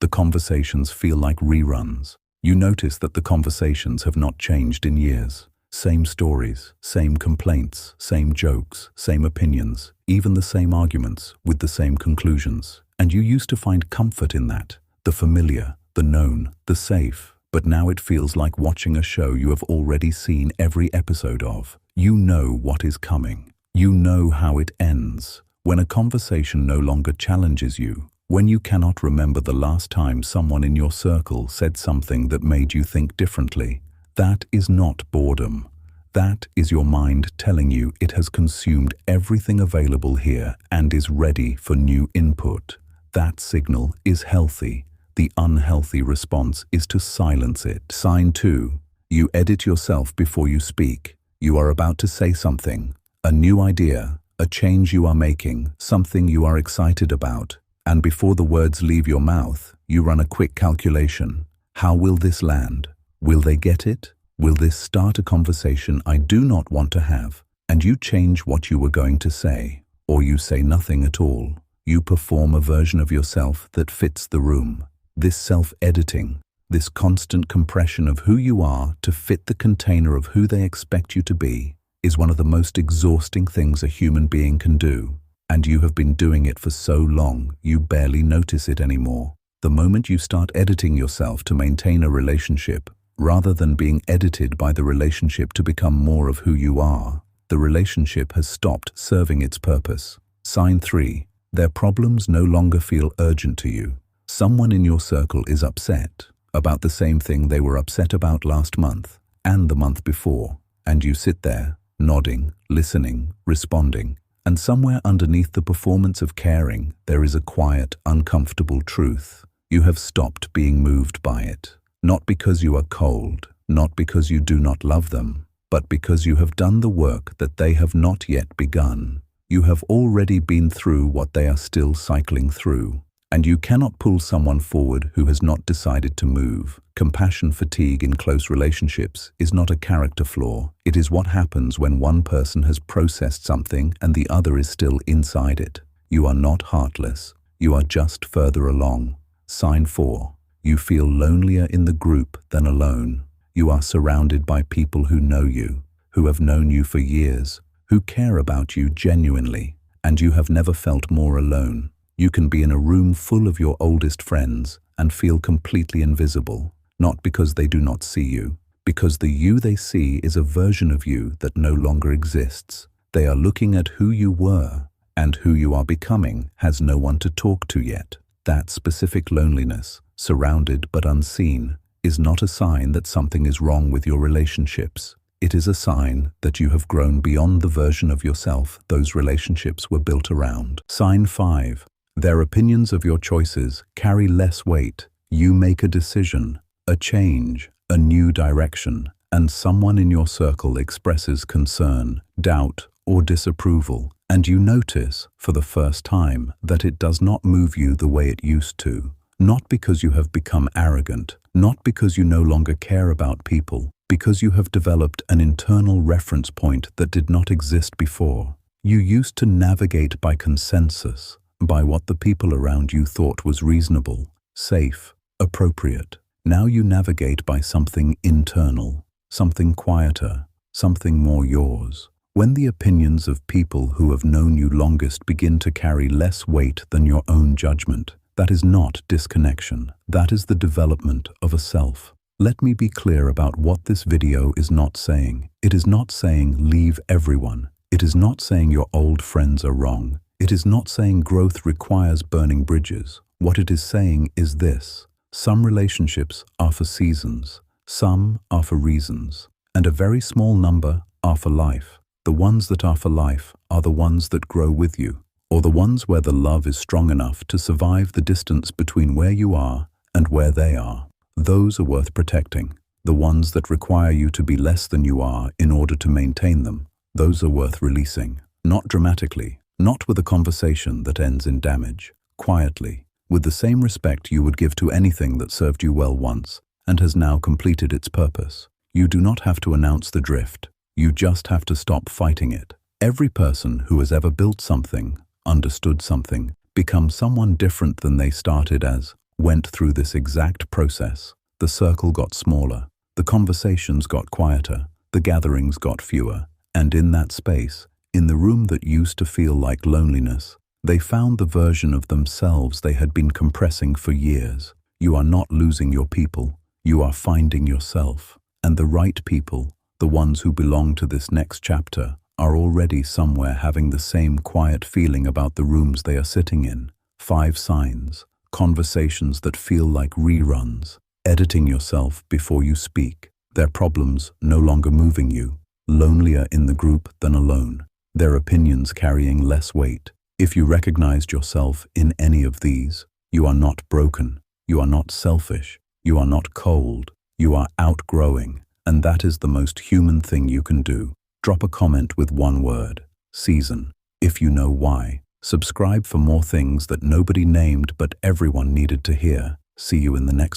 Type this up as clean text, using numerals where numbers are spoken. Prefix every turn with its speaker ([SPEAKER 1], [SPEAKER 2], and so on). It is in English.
[SPEAKER 1] The conversations feel like reruns. You notice that the conversations have not changed in years. Same stories, same complaints, same jokes, same opinions, even the same arguments with the same conclusions. And you used to find comfort in that, the familiar, the known, the safe. But now it feels like watching a show you have already seen every episode of. You know what is coming. You know how it ends. When a conversation no longer challenges you, when you cannot remember the last time someone in your circle said something that made you think differently, that is not boredom. That is your mind telling you it has consumed everything available here and is ready for new input. That signal is healthy. The unhealthy response is to silence it. Sign 2. You edit yourself before you speak. You are about to say something, a new idea, a change you are making, something you are excited about, and before the words leave your mouth, you run a quick calculation. How will this land? Will they get it? Will this start a conversation I do not want to have? And you change what you were going to say, or you say nothing at all. You perform a version of yourself that fits the room. This self-editing, this constant compression of who you are to fit the container of who they expect you to be, is one of the most exhausting things a human being can do. And you have been doing it for so long, you barely notice it anymore. The moment you start editing yourself to maintain a relationship, rather than being edited by the relationship to become more of who you are, the relationship has stopped serving its purpose. Sign 3. Their problems no longer feel urgent to you. Someone in your circle is upset about the same thing they were upset about last month and the month before, and you sit there, nodding, listening, responding, and somewhere underneath the performance of caring, there is a quiet, uncomfortable truth. You have stopped being moved by it. Not because you are cold, not because you do not love them, but because you have done the work that they have not yet begun. You have already been through what they are still cycling through, and you cannot pull someone forward who has not decided to move. Compassion fatigue in close relationships is not a character flaw. It is what happens when one person has processed something and the other is still inside it. You are not heartless. You are just further along. Sign 4. You feel lonelier in the group than alone. You are surrounded by people who know you, who have known you for years, who care about you genuinely, and you have never felt more alone. You can be in a room full of your oldest friends and feel completely invisible, not because they do not see you, because the you they see is a version of you that no longer exists. They are looking at who you were, and who you are becoming has no one to talk to yet. That specific loneliness, surrounded but unseen, is not a sign that something is wrong with your relationships. It is a sign that you have grown beyond the version of yourself those relationships were built around. Sign 5. Their opinions of your choices carry less weight. You make a decision, a change, a new direction, and someone in your circle expresses concern, doubt, or disapproval, and you notice, for the first time, that it does not move you the way it used to. Not because you have become arrogant, not because you no longer care about people, because you have developed an internal reference point that did not exist before. You used to navigate by consensus, by what the people around you thought was reasonable, safe, appropriate. Now you navigate by something internal, something quieter, something more yours. When the opinions of people who have known you longest begin to carry less weight than your own judgment, that is not disconnection. That is the development of a self. Let me be clear about what this video is not saying. It is not saying leave everyone. It is not saying your old friends are wrong. It is not saying growth requires burning bridges. What it is saying is this: some relationships are for seasons, some are for reasons, and a very small number are for life. The ones that are for life are the ones that grow with you, or the ones where the love is strong enough to survive the distance between where you are and where they are. Those are worth protecting. The ones that require you to be less than you are in order to maintain them, those are worth releasing. Not dramatically, not with a conversation that ends in damage. Quietly, with the same respect you would give to anything that served you well once and has now completed its purpose. You do not have to announce the drift. You just have to stop fighting it. Every person who has ever built something, understood something, become someone different than they started as, went through this exact process. The circle got smaller, the conversations got quieter, the gatherings got fewer, and in that space, in the room that used to feel like loneliness, they found the version of themselves they had been compressing for years. You are not losing your people, you are finding yourself. And the right people, the ones who belong to this next chapter, are already somewhere having the same quiet feeling about the rooms they are sitting in. 5 signs, conversations that feel like reruns, editing yourself before you speak, their problems no longer moving you, lonelier in the group than alone, their opinions carrying less weight. If you recognized yourself in any of these, you are not broken, you are not selfish, you are not cold, you are outgrowing, and that is the most human thing you can do. Drop a comment with one word, season, if you know why. Subscribe for more things that nobody named but everyone needed to hear. See you in the next one.